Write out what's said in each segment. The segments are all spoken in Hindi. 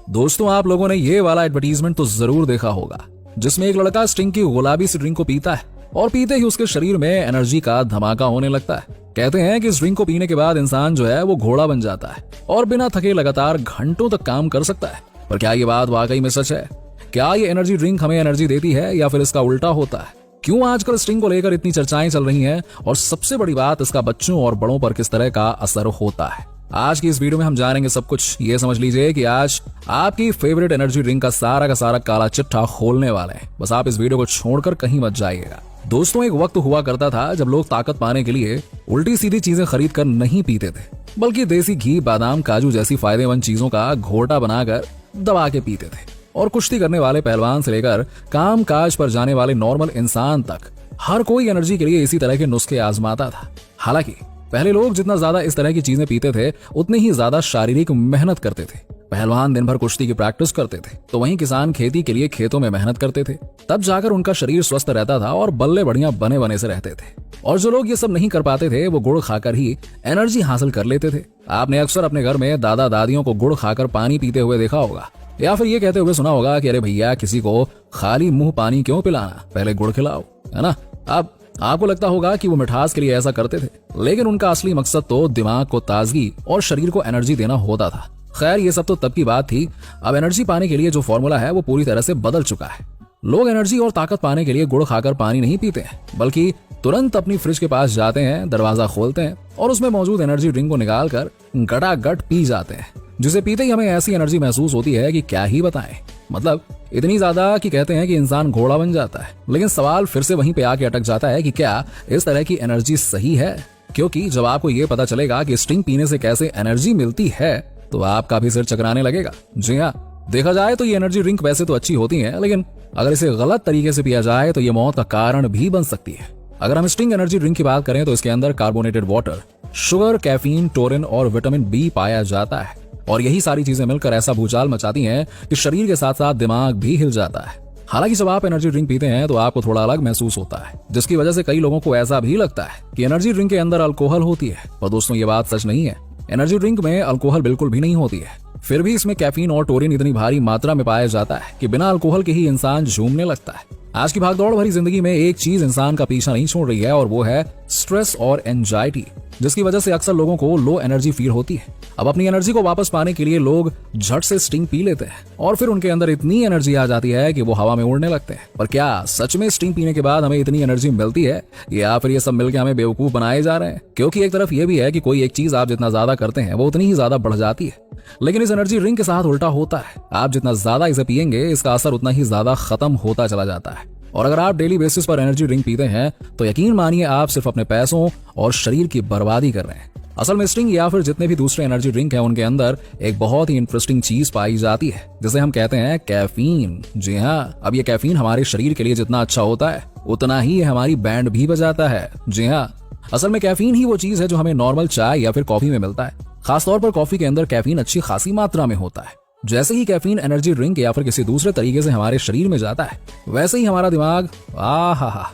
दोस्तों, आप लोगों ने ये वाला एडवर्टीजमेंट तो जरूर देखा होगा जिसमें एक लड़का स्टिंग की गुलाबी सी ड्रिंक को पीता है और पीते ही उसके शरीर में एनर्जी का धमाका होने लगता है। कहते हैं कि इस ड्रिंक को पीने के बाद इंसान जो है वो घोड़ा बन जाता है और बिना थके लगातार घंटों तक काम कर सकता है। पर क्या ये बात वाकई में सच है? क्या ये एनर्जी ड्रिंक हमें एनर्जी देती है या फिर इसका उल्टा होता है? क्यों आजकल स्टिंग को लेकर इतनी चर्चाएं चल रही हैं? और सबसे बड़ी बात, इसका बच्चों और बड़ों पर किस तरह का असर होता है? आज की इस वीडियो में हम जानेंगे सब कुछ। ये समझ लीजिए कि आज आपकी फेवरेट एनर्जी ड्रिंक का सारा काला चिट्ठा खोलने वाले हैं। बस आप इस वीडियो को छोड़कर कहीं मत जाइएगा। दोस्तों, एक वक्त हुआ करता था जब लोग ताकत पाने के लिए उल्टी सीधी चीजें खरीद कर नहीं पीते थे, बल्कि देसी घी, बादाम, काजू जैसी फायदेमंद चीजों का घोटा बनाकर दबा के पीते थे। और कुश्ती करने वाले पहलवान से लेकर काम काज पर जाने वाले नॉर्मल इंसान तक हर कोई एनर्जी के लिए इसी तरह के नुस्खे आजमाता था। हालांकि पहले लोग जितना ज्यादा इस तरह की चीजें पीते थे उतनी ही ज्यादा शारीरिक मेहनत करते थे। पहलवान दिन भर कुश्ती की प्रैक्टिस करते थे तो वहीं किसान खेती के लिए खेतों में मेहनत करते थे। तब जाकर उनका शरीर स्वस्थ रहता था और बल्ले बढ़िया बने बने से रहते थे। और जो लोग ये सब नहीं कर पाते थे वो गुड़ खाकर ही एनर्जी हासिल कर लेते थे। आपने अक्सर अपने घर में दादा दादियों को गुड़ खाकर पानी पीते हुए देखा होगा, या फिर ये कहते हुए सुना होगा कि अरे भैया, किसी को खाली मुंह पानी क्यों पिलाना, पहले गुड़ खिलाओ, है ना। अब आपको लगता होगा कि वो मिठास के लिए ऐसा करते थे, लेकिन उनका असली मकसद तो दिमाग को ताजगी और शरीर को एनर्जी देना होता था। खैर, ये सब तो तब की बात थी। अब एनर्जी पाने के लिए जो फॉर्मूला है वो पूरी तरह से बदल चुका है। लोग एनर्जी और ताकत पाने के लिए गुड़ खाकर पानी नहीं पीते हैं, बल्कि तुरंत अपनी फ्रिज के पास जाते हैं, दरवाजा खोलते हैं और उसमें मौजूद एनर्जी ड्रिंक को निकालकर गटागट पी जाते हैं, जिसे पीते ही हमें ऐसी एनर्जी महसूस होती है कि क्या ही बताएं। मतलब इतनी ज्यादा कि कहते हैं कि इंसान घोड़ा बन जाता है। लेकिन सवाल फिर से वहीं पे आके अटक जाता है कि क्या इस तरह की एनर्जी सही है? क्योंकि जब आपको ये पता चलेगा कि स्टिंग पीने से कैसे एनर्जी मिलती है तो आपका भी सिर चकराने लगेगा। जी हाँ, देखा जाए तो ये एनर्जी ड्रिंक वैसे तो अच्छी होती है, लेकिन अगर इसे गलत तरीके से पिया जाए तो ये मौत का कारण भी बन सकती है। अगर हम स्टिंग एनर्जी ड्रिंक की बात करें तो इसके अंदर carbonated water, sugar, caffeine, Turin और विटामिन बी पाया जाता है। और यही सारी चीजें मिलकर ऐसा भूचाल मचाती हैं कि शरीर के साथ साथ दिमाग भी हिल जाता है। हालांकि जब आप एनर्जी ड्रिंक पीते हैं तो आपको थोड़ा अलग महसूस होता है, जिसकी वजह से कई लोगों को ऐसा भी लगता है कि एनर्जी ड्रिंक के अंदर अल्कोहल होती है। पर दोस्तों, ये बात सच नहीं है। एनर्जी ड्रिंक में अल्कोहल बिल्कुल भी नहीं होती है। फिर भी इसमें कैफीन और टोरिन इतनी भारी मात्रा में पाया जाता है कि बिना अल्कोहल के ही इंसान झूमने लगता है। आज की भागदौड़ भरी जिंदगी में एक चीज इंसान का पीछा नहीं छोड़ रही है और वो है स्ट्रेस और एंजाइटी, जिसकी वजह से अक्सर लोगों को लो एनर्जी फील होती है। अब अपनी एनर्जी को वापस पाने के लिए लोग झट से स्टिंग पी लेते हैं और फिर उनके अंदर इतनी एनर्जी आ जाती है कि वो हवा में उड़ने लगते हैं। पर क्या सच में स्टिंग पीने के बाद हमें इतनी एनर्जी मिलती है, या फिर ये सब मिलकर हमें बेवकूफ बनाए जा रहे हैं? क्योंकि एक तरफ ये भी है कि कोई एक चीज आप जितना ज्यादा करते हैं वो उतनी ही ज्यादा बढ़ जाती है, लेकिन इस एनर्जी ड्रिंक के साथ उल्टा होता है। आप जितना ज्यादा इसे पिएंगे इसका असर उतना ही ज्यादा खत्म होता चला जाता है। और अगर आप डेली बेसिस पर एनर्जी ड्रिंक पीते हैं तो यकीन मानिए आप सिर्फ अपने पैसों और शरीर की बर्बादी कर रहे हैं। असल में स्टिंग या फिर जितने भी दूसरे एनर्जी ड्रिंक हैं उनके अंदर एक बहुत ही इंटरेस्टिंग चीज पाई जाती है, जिसे हम कहते हैं कैफीन। जी हाँ, अब ये कैफीन हमारे शरीर के लिए जितना अच्छा होता है उतना ही हमारी बैंड भी बजाता है। जी हाँ, असल में कैफीन ही वो चीज है जो हमें नॉर्मल चाय या फिर कॉफी में मिलता है। खासतौर पर कॉफी के अंदर कैफीन अच्छी खासी मात्रा में होता है। जैसे ही कैफीन एनर्जी ड्रिंक या फिर किसी दूसरे तरीके से हमारे शरीर में जाता है, वैसे ही हमारा दिमाग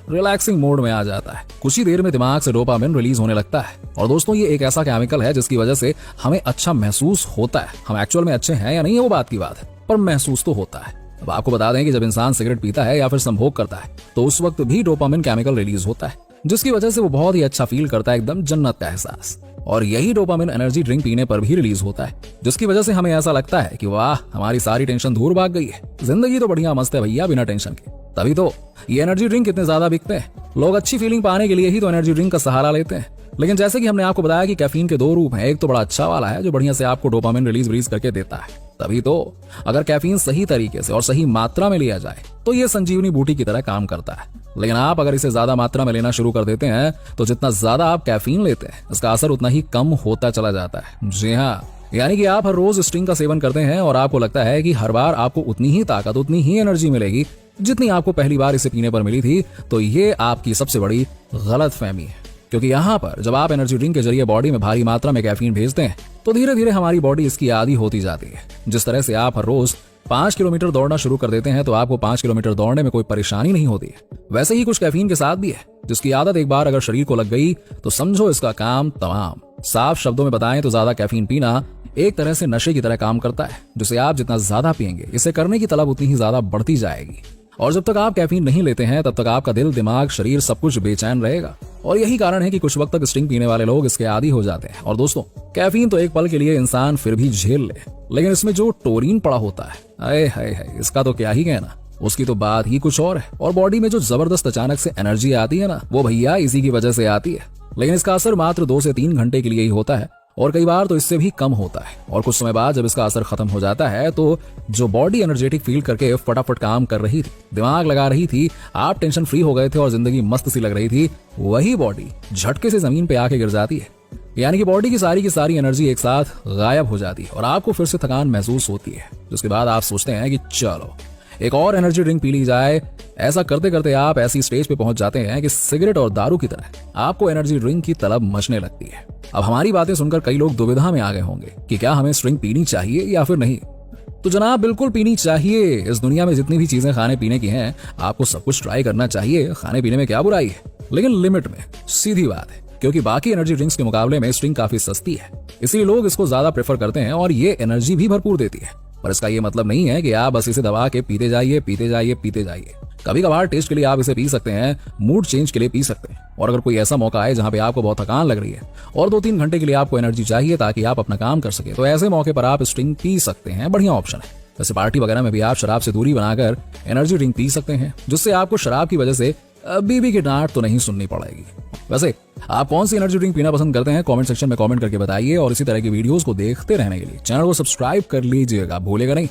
रिलैक्सिंग मोड में आ जाता है। कुछ ही देर में दिमाग से डोपामिन रिलीज होने लगता है। और दोस्तों, ये एक ऐसा केमिकल है जिसकी वजह से हमें अच्छा महसूस होता है। हम एक्चुअल में अच्छे हैं या नहीं है वो बात की बात है, पर महसूस तो होता है। अब आपको बता दें कि जब इंसान सिगरेट पीता है या फिर संभोग करता है तो उस वक्त भी डोपामिन केमिकल रिलीज होता है, जिसकी वजह से वो बहुत ही अच्छा फील करता है, एकदम जन्नत का एहसास। और यही डोपामिन एनर्जी ड्रिंक पीने पर भी रिलीज होता है, जिसकी वजह से हमें ऐसा लगता है कि वाह, हमारी सारी टेंशन दूर भाग गई है, जिंदगी तो बढ़िया मस्त है भैया, बिना टेंशन के। तभी तो ये एनर्जी ड्रिंक कितने ज्यादा बिकते हैं। लोग अच्छी फीलिंग पाने के लिए ही तो एनर्जी ड्रिंक का सहारा लेते हैं। लेकिन जैसे कि हमने आपको बताया कि कैफीन के दो रूप हैं, एक तो बड़ा अच्छा वाला है जो बढ़िया से आपको डोपामिन रिलीज करके देता है। तभी तो अगर कैफीन सही तरीके से और सही मात्रा में लिया जाए तो ये संजीवनी बूटी की तरह काम करता है। लेकिन आप अगर इसे ज्यादा मात्रा में लेना शुरू कर देते हैं तो जितना ज्यादा आप कैफीन लेते हैं इसका असर उतना ही कम होता चला जाता है। जी हाँ, यानी कि आप हर रोज स्टिंग का सेवन करते हैं और आपको लगता है कि हर बार आपको उतनी ही ताकत, उतनी ही एनर्जी मिलेगी जितनी आपको पहली बार इसे पीने पर मिली थी, तो ये आपकी सबसे बड़ी गलतफहमी है। क्योंकि यहाँ पर जब आप एनर्जी ड्रिंक के जरिए बॉडी में भारी मात्रा में कैफीन भेजते हैं तो धीरे धीरे हमारी बॉडी इसकी आदी होती जाती है। जिस तरह से आप हर रोज 5 किलोमीटर दौड़ना शुरू कर देते हैं तो आपको 5 किलोमीटर दौड़ने में कोई परेशानी नहीं होती है। वैसे ही कुछ कैफीन के साथ भी है, जिसकी आदत एक बार अगर शरीर को लग गई तो समझो इसका काम तमाम। साफ शब्दों में बताएं तो ज्यादा कैफीन पीना एक तरह से नशे की तरह काम करता है, जिसे आप जितना ज्यादा पिएंगे इसे करने की तलब उतनी ही ज्यादा बढ़ती जाएगी। और जब तक आप कैफीन नहीं लेते हैं तब तक आपका दिल, दिमाग, शरीर सब कुछ बेचैन रहेगा। और यही कारण है कि कुछ वक्त तक स्टिंग पीने वाले लोग इसके आदी हो जाते हैं। और दोस्तों, कैफीन तो एक पल के लिए इंसान फिर भी झेल ले, लेकिन इसमें जो टोरीन पड़ा होता है, अरे हाय इसका तो क्या ही कहना। उसकी तो बात ही कुछ और है। और बॉडी में जो जबरदस्त अचानक से एनर्जी आती है ना, वो भैया इसी की वजह से आती है। लेकिन इसका असर मात्र 2 से 3 घंटे के लिए ही होता है, और कई बार तो इससे भी कम होता है। और कुछ समय बाद जब इसका असर खत्म हो जाता है तो जो बॉडी एनर्जेटिक फील करके फटाफट काम कर रही थी, दिमाग लगा रही थी, आप टेंशन फ्री हो गए थे और जिंदगी मस्त सी लग रही थी, वही बॉडी झटके से जमीन पे आके गिर जाती है। यानी कि बॉडी की सारी एनर्जी एक साथ गायब हो जाती है और आपको फिर से थकान महसूस होती है। जिसके बाद आप सोचते हैं कि चलो एक और एनर्जी ड्रिंक पी ली जाए। ऐसा करते करते आप ऐसी स्टेज पे पहुंच जाते हैं कि सिगरेट और दारू की तरह आपको एनर्जी ड्रिंक की तलब मचने लगती है। अब हमारी बातें सुनकर कई लोग दुविधा में आ गए होंगे कि क्या हमें ड्रिंक पीनी चाहिए या फिर नहीं। तो जनाब, बिल्कुल पीनी चाहिए। इस दुनिया में जितनी भी चीजें खाने पीने की हैं, आपको सब कुछ ट्राई करना चाहिए। खाने पीने में क्या बुराई है, लेकिन लिमिट में। सीधी बात है, क्योंकि बाकी एनर्जी ड्रिंक्स के मुकाबले में स्ट्रिंग काफी सस्ती है, इसलिए लोग इसको ज्यादा प्रेफर करते हैं और ये एनर्जी भी भरपूर देती है। पर इसका ये मतलब नहीं है कि आप बस इसे दबा के पीते जाइए, पीते जाइए, पीते जाइए। कभी कभार टेस्ट के लिए आप इसे पी सकते हैं, मूड चेंज के लिए पी सकते हैं। और अगर कोई ऐसा मौका आए जहां पे आपको बहुत थकान लग रही है और 2-3 घंटे के लिए आपको एनर्जी चाहिए ताकि आप अपना काम कर सके, तो ऐसे मौके पर आप स्ट्रिंग पी सकते हैं। बढ़िया ऑप्शन है। वैसे पार्टी वगैरह में भी आप शराब से दूरी बनाकर एनर्जी ड्रिंक पी सकते हैं, जिससे आपको शराब की वजह से बीबी की डांट तो नहीं सुननी पड़ेगी। वैसे आप कौन सी एनर्जी ड्रिंक पीना पसंद करते हैं, कमेंट सेक्शन में कमेंट करके बताइए। और इसी तरह की वीडियोस को देखते रहने के लिए चैनल को सब्सक्राइब कर लीजिएगा, भूलेगा नहीं।